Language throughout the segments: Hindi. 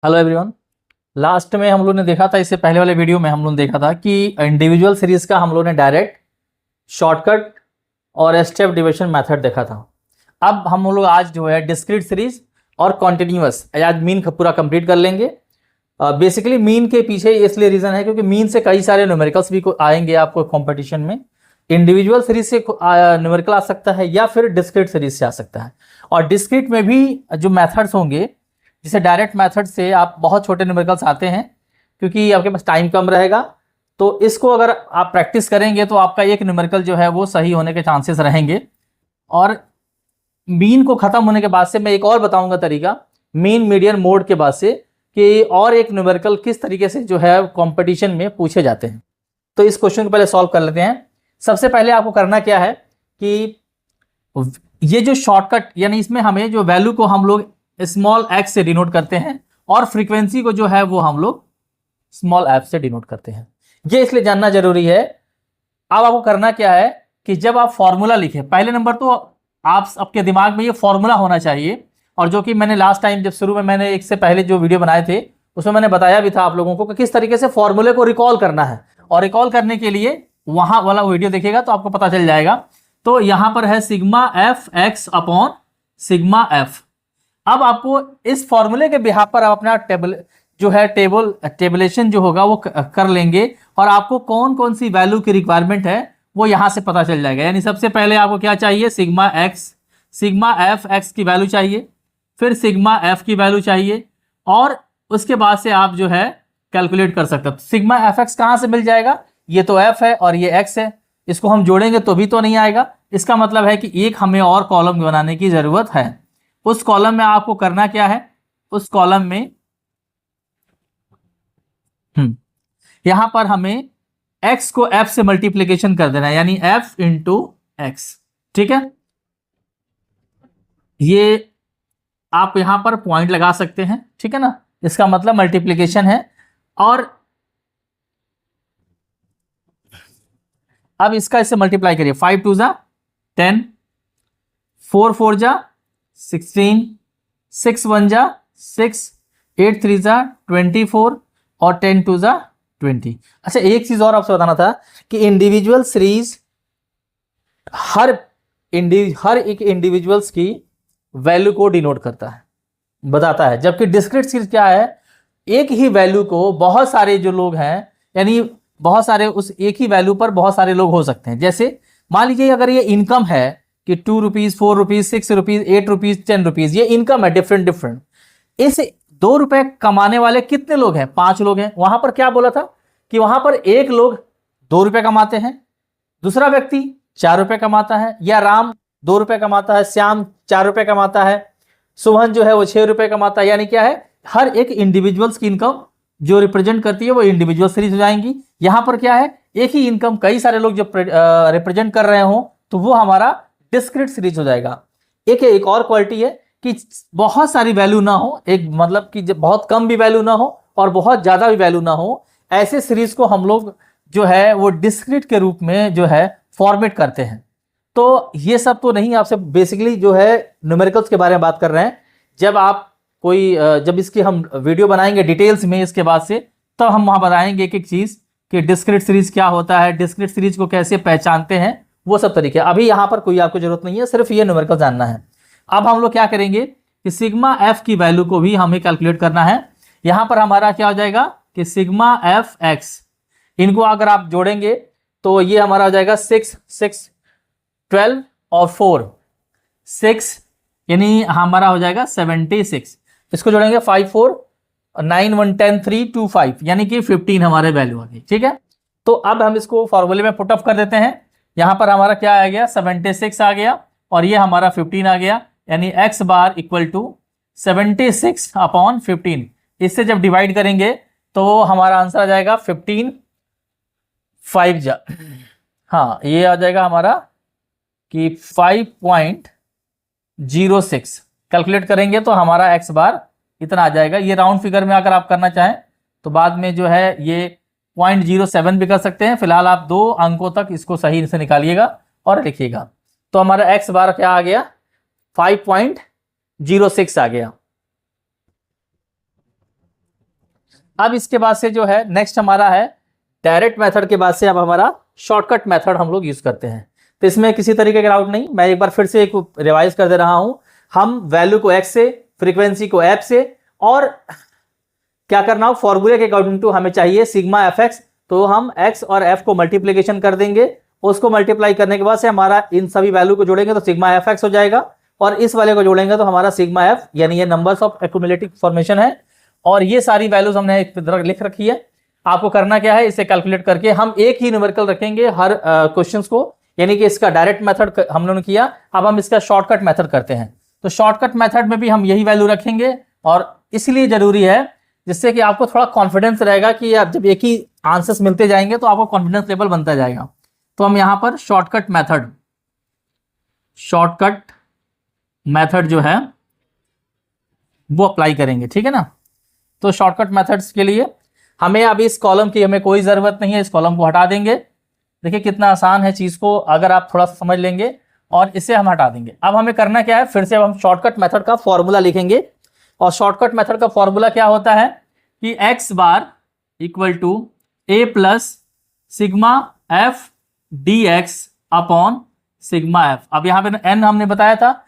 Hello everyone. लास्ट में हम लोग ने देखा था, इससे पहले वाले वीडियो में हम लोग ने देखा था कि इंडिविजुअल सीरीज का हम लोग ने डायरेक्ट, शॉर्टकट और स्टेप डिवीजन मेथड देखा था। अब हम लोग आज जो है डिस्क्रीट सीरीज और कॉन्टिन्यूअस आज मीन पूरा कंप्लीट कर लेंगे। बेसिकली मीन के पीछे इसलिए रीज़न है क्योंकि मीन से कई सारे न्यूमेरिकल्स भी आएंगे आपको कंपटीशन में। इंडिविजुअल सीरीज से न्यूमेरिकल आ सकता है या फिर डिस्क्रीट सीरीज से आ सकता है। और डिस्क्रीट में भी जो मेथड्स होंगे, जैसे डायरेक्ट मेथड से आप बहुत छोटे न्यूमेरिकल्स आते हैं क्योंकि आपके पास टाइम कम रहेगा, तो इसको अगर आप प्रैक्टिस करेंगे तो आपका एक न्यूमेरिकल जो है वो सही होने के चांसेस रहेंगे। और मीन को ख़त्म होने के बाद से मैं एक और बताऊंगा तरीका, मीन मीडियन मोड के बाद से, कि और एक न्यूमेरिकल किस तरीके से जो है कंपटीशन में पूछे जाते हैं। तो इस क्वेश्चन को पहले सॉल्व कर लेते हैं। सबसे पहले आपको करना क्या है कि ये जो शॉर्टकट, यानी इसमें हमें जो वैल्यू को हम लोग स्मॉल एक्स से डिनोट करते हैं और फ्रीक्वेंसी को जो है वो हम लोग स्मॉल एफ से डिनोट करते हैं। ये इसलिए जानना जरूरी है। अब आपको करना क्या है कि जब आप फॉर्मूला लिखें, पहले नंबर तो आप आपके दिमाग में ये फॉर्मूला होना चाहिए, और जो कि मैंने लास्ट टाइम जब शुरू में मैंने एक से पहले जो वीडियो बनाए थे उसमें मैंने बताया भी था आप लोगों को कि किस तरीके से फॉर्मूले को रिकॉल करना है। और रिकॉल करने के लिए वहां वाला वीडियो देखिएगा तो आपको पता चल जाएगा। तो यहां पर है sigma F x upon sigma F. अब आपको इस फॉर्मूले के बिहाफ पर आप अपना टेबलेशन जो होगा वो कर लेंगे, और आपको कौन कौन सी वैल्यू की रिक्वायरमेंट है वो यहां से पता चल जाएगा। यानी सबसे पहले आपको क्या चाहिए, सिग्मा एफ एक्स की वैल्यू चाहिए, फिर सिग्मा एफ की वैल्यू चाहिए, और उसके बाद से आप जो है कैलकुलेट कर सकते हो। सिग्मा एफ एक्स कहां से मिल जाएगा, ये तो एफ है और ये एक्स है, इसको हम जोड़ेंगे तो भी तो नहीं आएगा। इसका मतलब है कि एक हमें और कॉलम बनाने की जरूरत है। उस कॉलम में आपको करना क्या है, उस कॉलम में यहां पर हमें x को f से मल्टीप्लीकेशन कर देना है, यानी f इंटू एक्स। ठीक है, ये आप यहां पर पॉइंट लगा सकते हैं, ठीक है ना, इसका मतलब मल्टीप्लीकेशन है। और अब इसका इससे मल्टीप्लाई करिए, 5 2 जा 10, 4 4 जा 16, 6 1 जा 6, 8 3 जा 24 और 10 2 जा 20। अच्छा, एक चीज और आपसे बताना था कि इंडिविजुअल सीरीज हर एक इंडिविजुअल्स की वैल्यू को डिनोट करता है, बताता है, जबकि डिस्क्रीट सीरीज क्या है, एक ही वैल्यू को बहुत सारे जो लोग हैं, यानी बहुत सारे उस एक ही वैल्यू पर बहुत सारे लोग हो सकते हैं। जैसे मान लीजिए अगर ये इनकम है कि 2 rupees 4 rupees 6 rupees 8 rupees 10 rupees, ये इनकम है डिफरेंट। इस 2 रुपए कमाने वाले कितने लोग हैं, 5 लोग हैं। वहां पर क्या बोला था कि वहां पर एक लोग 2 रुपए कमाते हैं, दूसरा व्यक्ति 4 रुपए कमाता है, या राम 2 रुपए कमाता है, श्याम 4 रुपए कमाता है, सुभन जो है वो 6 रुपए कमाता है। यानी क्या है, हर एक इंडिविजुअल्स की इनकम जो रिप्रेजेंट करती है वो इंडिविजुअल सीरीज हो जाएंगी। यहां पर क्या है, एक ही इनकम कई सारे लोग जब रिप्रेजेंट कर रहे हो तो वो हमारा डिस्क्रीट सीरीज हो जाएगा। एक और क्वालिटी है कि बहुत सारी वैल्यू ना हो, एक मतलब कि जब बहुत कम भी वैल्यू ना हो और बहुत ज्यादा भी वैल्यू ना हो, ऐसे सीरीज को हम लोग जो है वो डिस्क्रीट के रूप में जो है फॉर्मेट करते हैं। तो ये सब तो नहीं, आपसे बेसिकली जो है न्यूमेरिकल्स के बारे में बात कर रहे हैं। जब आप जब इसकी हम वीडियो बनाएंगे डिटेल्स में इसके बाद से, तब हम वहां बताएंगे एक एक चीज कि डिस्क्रीट सीरीज क्या होता है, डिस्क्रीट सीरीज को कैसे पहचानते हैं, वो सब तरीके। अभी यहां पर कोई आपको जरूरत नहीं है, सिर्फ ये न्यूमेरिकल जानना है। अब हम लोग क्या करेंगे कि सिग्मा एफ की वैल्यू को भी हमें कैलकुलेट करना है। यहां पर हमारा क्या हो जाएगा कि सिग्मा एफ एक्स, इनको अगर आप जोड़ेंगे तो ये हमारा हो जाएगा 6 6 12 और 4 6, यानी हमारा हो जाएगा 76। इसको जोड़ेंगे 5 4 9 1 10 3 2 5, यानी कि 15 हमारे वैल्यू आ गई। ठीक है, तो अब हम इसको फॉर्मूले में पुट ऑफ कर देते हैं। यहां पर हमारा क्या आ गया, 76 आ गया, और ये हमारा 15 आ गया, यानी x bar equal to 76 upon 15। इससे जब डिवाइड करेंगे तो वो हमारा आंसर आ जाएगा 15 5 जा, हाँ ये आ जाएगा हमारा कि 5.06। कैलकुलेट करेंगे तो हमारा x बार इतना आ जाएगा। ये राउंड फिगर में अगर आप करना चाहें तो बाद में जो है ये 0.07 भी कर सकते हैं। फिलहाल आप 2 अंकों तक इसको सही से निकालिएगा और लिखिएगा। तो हमारा x बार क्या आ गया, 5.06 आ गया। अब इसके बाद से जो है नेक्स्ट हमारा है डायरेक्ट मेथड के बाद से अब हमारा शॉर्टकट मेथड हम लोग यूज करते हैं। तो इसमें किसी तरीके का डाउट नहीं, मैं एक बार फिर से एक रिवाइज कर दे रहा हूं। हम वैल्यू को x से, फ्रीक्वेंसी को f से, और क्या करना हो, फॉर्मूले के अकॉर्डिंग टू हमें चाहिए सिग्मा एफ एक्स, तो हम x और f को मल्टीप्लीकेशन कर देंगे। उसको मल्टीप्लाई करने के बाद से हमारा इन सभी वैल्यू को जोड़ेंगे तो सिग्मा एफ एक्स हो जाएगा, और इस वाले को जोड़ेंगे तो हमारा सिग्मा एफ, यानी ये नंबर्स ऑफ एक्यूमुलेटिव फॉर्मेशन है। और ये सारी वैल्यूज हमने एक तरह लिख रखी है। आपको करना क्या है, इसे कैलकुलेट करके हम एक ही न्यूमेरिकल रखेंगे हर क्वेश्चंस को, यानी कि इसका डायरेक्ट मेथड हम लोगों ने किया, अब हम इसका शॉर्टकट मेथड करते हैं। तो शॉर्टकट मेथड में भी हम यही वैल्यू रखेंगे, और इसलिए जरूरी है जिससे कि आपको थोड़ा कॉन्फिडेंस रहेगा कि आप जब एक ही आंसर्स मिलते जाएंगे तो आपको कॉन्फिडेंस लेवल बनता जाएगा। तो हम यहां पर शॉर्टकट मेथड जो है वो अप्लाई करेंगे, ठीक है ना। तो शॉर्टकट मेथड्स के लिए हमें अभी इस कॉलम की हमें कोई ज़रूरत नहीं है, इस कॉलम को हटा देंगे। देखिए कितना आसान है चीज़ को, अगर आप थोड़ा सा समझ लेंगे, और इसे हम हटा देंगे। अब हमें करना क्या है, फिर से अब हम शॉर्टकट मेथड का फॉर्मूला लिखेंगे। और शॉर्टकट मेथड का फॉर्मूला क्या होता है कि x bar equal to a plus sigma F D X upon sigma F. अब यहाँ पे n हमने बताया था,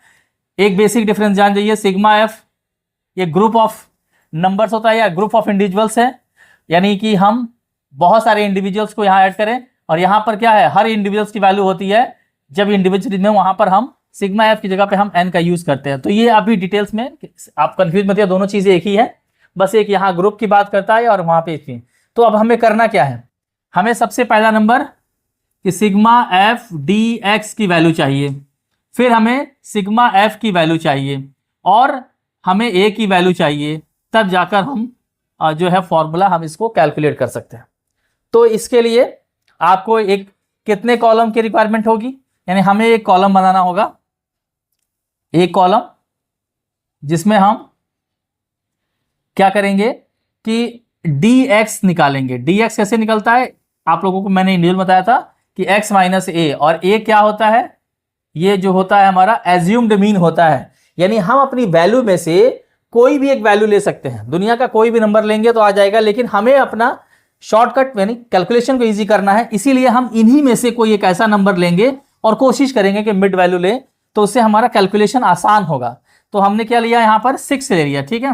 एक बेसिक डिफरेंस जान जाइए, सिग्मा एफ ये ग्रुप ऑफ नंबर्स होता है या ग्रुप ऑफ इंडिविजुअल्स है, यानी कि हम बहुत सारे इंडिविजुअल्स को यहाँ ऐड करें, और यहाँ पर क्या है, हर इंडिविजुअल्स की वैल्यू होती है जब इंडिविजुअल में, वहां पर हम सिग्मा एफ की जगह पे हम एन का यूज करते हैं। तो ये अभी डिटेल्स में आप कंफ्यूज मत, दोनों चीजें एक ही है, बस एक यहाँ ग्रुप की बात करता है और वहां पे एक ही। तो अब हमें करना क्या है, हमें सबसे पहला नंबर कि सिग्मा एफ डी एक्स की वैल्यू चाहिए, फिर हमें सिग्मा एफ की वैल्यू चाहिए, और हमें ए की वैल्यू चाहिए, तब जाकर हम जो है फॉर्मूला हम इसको कैलकुलेट कर सकते हैं। तो इसके लिए आपको एक कितने कॉलम की रिक्वायरमेंट होगी, यानी हमें एक कॉलम बनाना होगा, एक कॉलम जिसमें हम क्या करेंगे कि dx निकालेंगे। dx कैसे निकलता है, आप लोगों को मैंने इंडिविजुअल बताया था कि x माइनस ए, और a क्या होता है, ये जो होता है हमारा एज्यूम्ड मीन होता है, यानी हम अपनी वैल्यू में से कोई भी एक वैल्यू ले सकते हैं, दुनिया का कोई भी नंबर लेंगे तो आ जाएगा, लेकिन हमें अपना शॉर्टकट यानी कैलकुलेशन को इजी करना है, इसीलिए हम इन्हीं में से कोई एक ऐसा नंबर लेंगे और कोशिश करेंगे कि मिड वैल्यू ले, तो उससे हमारा कैलकुलेशन आसान होगा। तो हमने क्या लिया यहाँ पर 6 ले लिया, ठीक है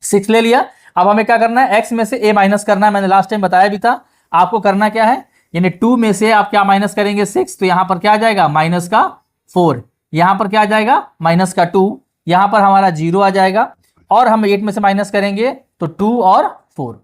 6 ले लिया। अब हमें क्या करना है, x में से a माइनस करना है, मैंने लास्ट टाइम बताया भी था आपको करना क्या है, यानी 2 में से आप क्या माइनस करेंगे 6, तो यहां पर क्या आ जाएगा माइनस का 4, यहां पर क्या आ जाएगा माइनस का 2, यहां पर हमारा 0 आ जाएगा, और हम 8 में से माइनस करेंगे तो 2 और 4।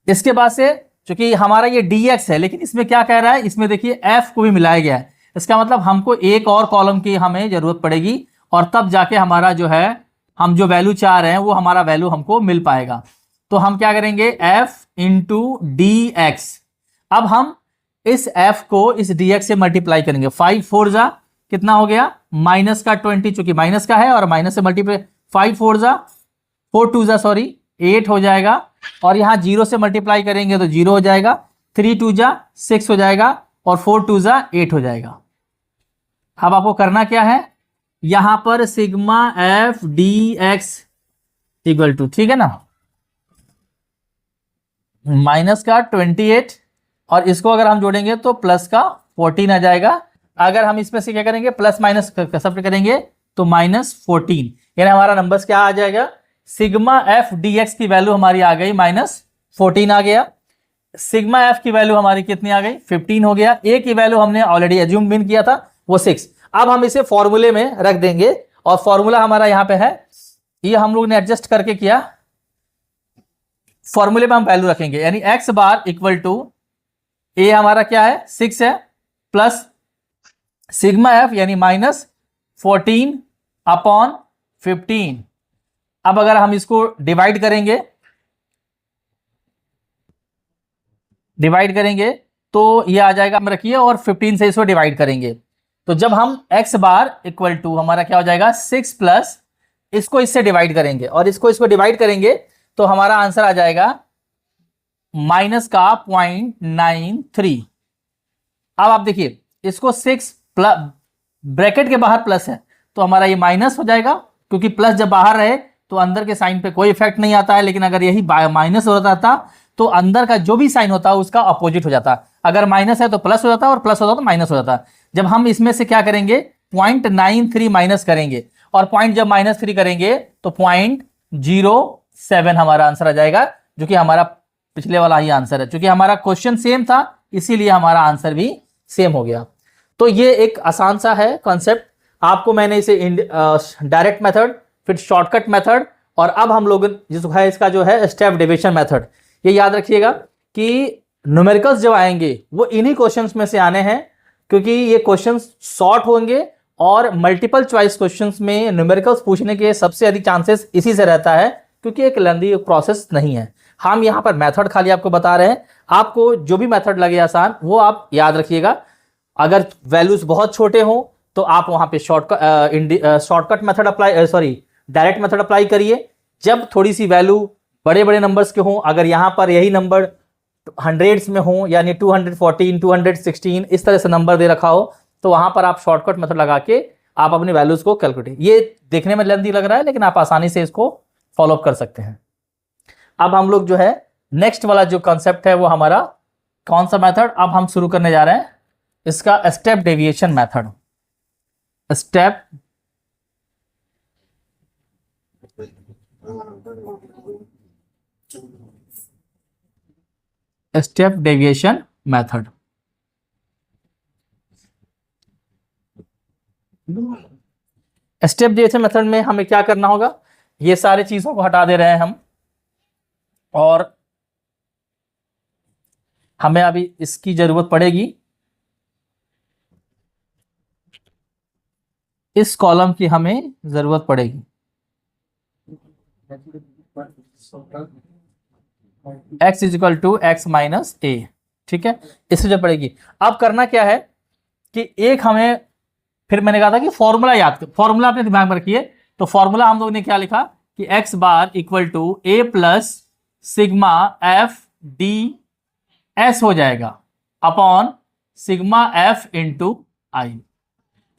इसके बाद से चूंकि हमारा ये dx है, लेकिन इसमें क्या कह रहा है, इसमें देखिए f को भी मिलाया गया है, इसका मतलब हमको एक और कॉलम की हमें जरूरत पड़ेगी, और तब जाके हमारा जो है हम जो वैल्यू चाह रहे हैं वो हमारा वैल्यू हमको मिल पाएगा। तो हम क्या करेंगे f इंटू डी एक्स। अब हम इस f को इस dx से मल्टीप्लाई करेंगे, 5 4 जा कितना हो गया माइनस का 20, चूंकि माइनस का है और माइनस से मल्टीप्लाई, 5 4 जा 4 2 जा सॉरी 8 हो जाएगा, और यहां 0 से मल्टीप्लाई करेंगे तो 0 हो जाएगा, 3 2 जा 6 हो जाएगा, और 4 2 जा 8 हो जाएगा। अब आपको करना क्या है, यहां पर sigma F D X equal to, ठीक है ना, माइनस का 28, और इसको अगर हम जोड़ेंगे तो प्लस का 14 आ जाएगा। अगर हम इसमें से क्या करेंगे प्लस माइनस सब करेंगे तो माइनस 14, यानी हमारा नंबर्स क्या आ जाएगा, सिग्मा एफ डी एक्स की वैल्यू हमारी आ गई माइनस 14 आ गया, सिग्मा एफ की वैल्यू हमारी कितनी आ गई 15 हो गया, ए की वैल्यू हमने ऑलरेडी एज्यूम मीन किया था वो 6। अब हम इसे फॉर्मूले में रख देंगे, और फॉर्मूला हमारा यहां पे है, ये हम लोग ने एडजस्ट करके किया, फॉर्मूले में हम वैल्यू रखेंगे, यानी x बार इक्वल टू ए हमारा क्या है 6 है, प्लस सिग्मा एफ यानी माइनस 14 अपॉन 15। अब अगर हम इसको डिवाइड करेंगे तो ये आ जाएगा, हम रखिए, और 15 से इसको डिवाइड करेंगे, तो जब हम x बार इक्वल टू हमारा क्या हो जाएगा 6 प्लस इसको इससे डिवाइड करेंगे, और इसको डिवाइड करेंगे तो हमारा आंसर आ जाएगा माइनस का 0.93। अब आप देखिए इसको 6 प्लस ब्रैकेट के बाहर प्लस है, तो हमारा ये माइनस हो जाएगा, क्योंकि प्लस जब बाहर रहे तो अंदर के साइन पे कोई इफेक्ट नहीं आता है, लेकिन अगर यही माइनस हो जाता तो अंदर का जो भी साइन होता है उसका अपोजिट हो जाता। अगर माइनस है तो प्लस हो जाता और प्लस होता तो माइनस हो जाता। जब हम इसमें से क्या करेंगे 0.93 माइनस करेंगे और पॉइंट जब -3 करेंगे तो 0.07 हमारा आंसर आ जाएगा, जो कि हमारा पिछले वाला ही आंसर है। क्योंकि हमारा क्वेश्चन सेम था इसीलिए हमारा आंसर भी सेम हो गया। तो ये एक आसान सा है कॉन्सेप्ट। आपको मैंने इसे डायरेक्ट मेथड, फिर शॉर्टकट मेथड, और अब हम लोग जिसको है इसका जो है स्टेप डेविएशन मेथड, ये याद रखिएगा कि न्यूमेरिकल्स जब आएंगे वो इन्हीं क्वेश्चंस में से आने हैं, क्योंकि ये क्वेश्चंस शॉर्ट होंगे और मल्टीपल चॉइस क्वेश्चंस में न्यूमेरिकल्स पूछने के सबसे अधिक चांसेस इसी से रहता है, क्योंकि एक लेंथी प्रोसेस नहीं है। हम यहाँ पर मेथड खाली आपको बता रहे हैं, आपको जो भी मेथड लगे आसान वो आप याद रखिएगा। अगर वैल्यूज बहुत छोटे हों तो आप वहां पे shortcut method apply, direct method apply करिए। जब थोड़ी सी वैल्यू बड़े बड़े नंबर्स के हों, अगर यहाँ पर यही नंबर हंड्रेड्स में हो, यानी 214, 216 इस तरह से नंबर दे रखा हो, तो वहां पर आप शॉर्टकट मेथड लगा के आप अपनी वैल्यूज को कैलकुलेट, ये देखने में लेंथी लग रहा है लेकिन आप आसानी से इसको फॉलो कर सकते हैं। अब हम लोग जो है नेक्स्ट वाला जो कॉन्सेप्ट है वो हमारा कौन सा मेथड अब हम शुरू करने जा रहे हैं, इसका step deviation method. Step deviation method. Step deviation method में हमें क्या करना होगा, ये सारी चीजों को हटा दे रहे हैं हम, और हमें अभी इसकी जरूरत पड़ेगी, इस कॉलम की हमें जरूरत पड़ेगी। x is equal to x minus a, ठीक है, इससे जो पड़ेगी। अब करना क्या है कि एक हमें, फिर मैंने कहा था कि फॉर्मूला याद, फॉर्मूला अपने दिमाग में रखिए। तो फॉर्मूला हम लोग ने क्या लिखा कि x bar equal to a plus sigma F D S हो जाएगा upon sigma F into I.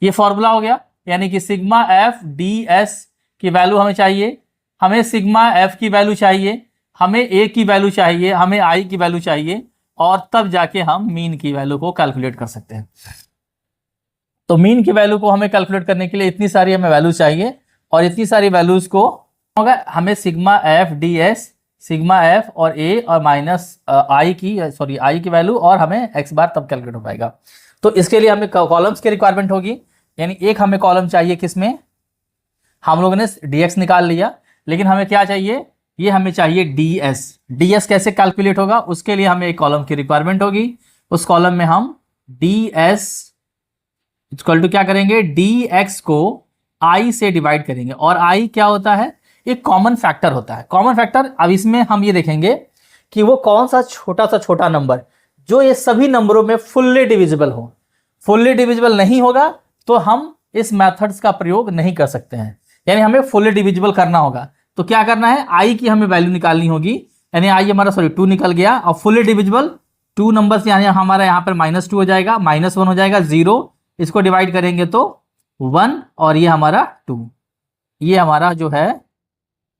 ये फॉर्मूला हो गया, यानी कि सिग्मा एफ डी एस की वैल्यू हमें चाहिए, हमें सिग्मा एफ की वैल्यू चाहिए, हमें ए की वैल्यू चाहिए, हमें आई की वैल्यू चाहिए, और तब जाके हम मीन की वैल्यू को कैलकुलेट कर सकते हैं। तो मीन की वैल्यू को हमें कैलकुलेट करने के लिए इतनी सारी हमें वैल्यू चाहिए, और इतनी सारी वैल्यूज को होगा हमें sigma F D S, sigma F और ए और माइनस आई की वैल्यू, और हमें एक्स बार तब कैलकुलेट हो पाएगा। तो इसके लिए हमें कॉलम्स की रिक्वायरमेंट होगी, यानी एक हमें कॉलम चाहिए किसमें, हम लोगों ने dx निकाल लिया, लेकिन हमें क्या चाहिए, ये हमें चाहिए ds। ds कैसे कैलकुलेट होगा, उसके लिए हमें एक कॉलम की रिक्वायरमेंट होगी। उस कॉलम में हम ds इक्वल टू क्या करेंगे, dx को i से डिवाइड करेंगे, और i क्या होता है, एक कॉमन फैक्टर होता है। कॉमन फैक्टर, अब इसमें हम ये देखेंगे कि वो कौन सा छोटा नंबर जो ये सभी नंबरों में फुल्ली डिविजिबल हो। फुल्ली डिविजिबल नहीं होगा तो हम इस मेथड्स का प्रयोग नहीं कर सकते हैं, यानी हमें फुल्ली डिविजिबल करना होगा। तो क्या करना है, आई की हमें वैल्यू निकालनी होगी, यानी आई हमारा 2 निकल गया, और फुल्ली डिविजिबल 2 नंबर्स यानी हमारा यहाँ पर -2 हो जाएगा, -1 हो जाएगा, 0, इसको डिवाइड करेंगे तो 1, और ये हमारा 2, ये हमारा जो है।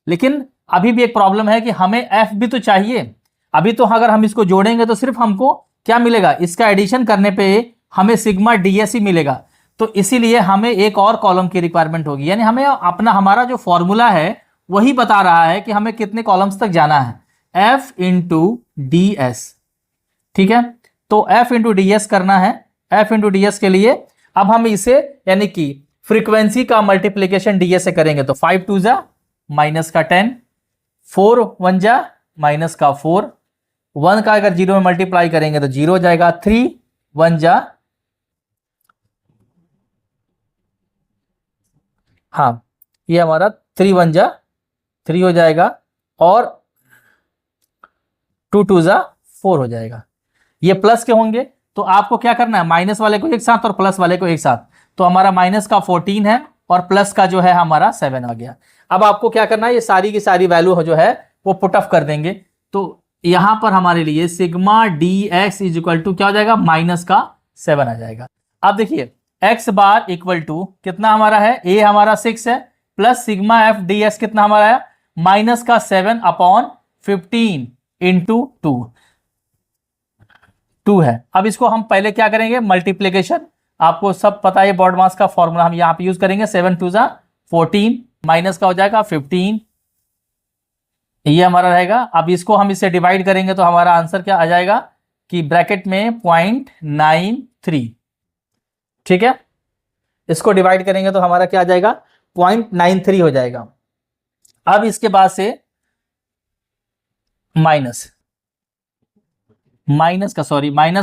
लेकिन अभी भी एक प्रॉब्लम है कि हमें एफ भी तो चाहिए। अभी तो अगर हम इसको जोड़ेंगे तो सिर्फ हमको क्या मिलेगा, इसका एडिशन करने पे हमें सिग्मा ds ही मिलेगा। तो इसीलिए हमें एक और कॉलम की रिक्वायरमेंट होगी, यानी हमें हमारा जो फॉर्मूला है वही बता रहा है कि हमें कितने कॉलम्स तक जाना है, f इंटू डी एस, ठीक है। तो f इंटू डी एस करना है। f इंटू डी एस के लिए अब हम इसे, यानी कि फ्रीक्वेंसी का मल्टीप्लीकेशन ds से करेंगे तो 5 2 जा माइनस का 10, 4 1 जा माइनस का 4, 1 का अगर 0 में मल्टीप्लाई करेंगे तो 0 हो जाएगा, 3 1 जा, हाँ ये हमारा 3 1 जा 3 हो जाएगा, और 2 2 जा 4 हो जाएगा। ये प्लस के होंगे तो आपको क्या करना है, माइनस वाले को एक साथ और प्लस वाले को एक साथ। तो हमारा माइनस का 14 है और प्लस का जो है हमारा 7 आ गया। अब आपको क्या करना है, ये सारी की सारी वैल्यू जो है वो पुट ऑफ कर देंगे। तो यहां पर हमारे लिए sigma D X is equal to क्या हो जाएगा, -7 आ जाएगा। अब देखिए एक्स बार इक्वल टू कितना हमारा है, ए हमारा 6 है, plus sigma F D x कितना हमारा है, माइनस का 7 अपॉन 15 इंटू 2 है। अब इसको हम पहले क्या करेंगे, मल्टीप्लीकेशन, आपको सब पता है बॉड मास का फॉर्मूला हम यहां पे यूज करेंगे। 7 2 जा 14, माइनस का हो जाएगा 15, ये हमारा रहेगा। अब इसको हम इससे डिवाइड करेंगे तो हमारा आंसर क्या आ जाएगा कि ब्रैकेट में 0.93, ठीक है। इसको डिवाइड करेंगे तो हमारा क्या आ जाएगा, 0.93 हो जाएगा। अब इसके बाद से माइनस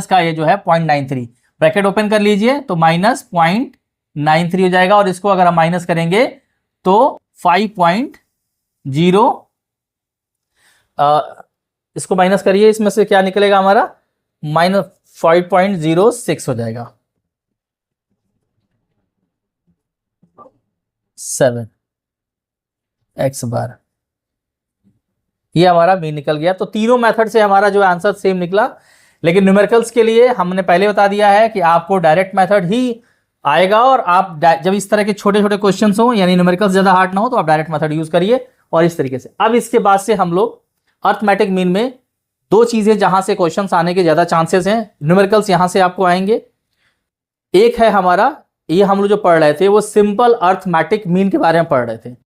का ये जो है 0.93, ब्रैकेट ओपन कर लीजिए तो माइनस 0.93 हो जाएगा। और इसको अगर हम माइनस करेंगे तो 5.0, इसको माइनस करिए, इसमें से क्या निकलेगा हमारा, माइनस 5.06 हो जाएगा, 7 एक्स बार, ये हमारा मीन निकल गया। तो तीनों मेथड से हमारा जो आंसर सेम निकला। लेकिन न्यूमेरिकल्स के लिए हमने पहले बता दिया है कि आपको डायरेक्ट मेथड ही आएगा, और आप जब इस तरह के छोटे छोटे क्वेश्चन हो, यानी न्यूमेरिकल्स ज्यादा हार्ड ना हो, तो आप डायरेक्ट मेथड यूज करिए। और इस तरीके से अब इसके बाद से हम लोग अर्थमेटिक मीन में दो चीजें जहां से क्वेश्चंस आने के ज्यादा चांसेस हैं, न्यूमेरिकल्स यहां से आपको आएंगे। एक है हमारा, ये हम लोग जो पढ़ रहे थे वो सिंपल अर्थमेटिक मीन के बारे में पढ़ रहे थे।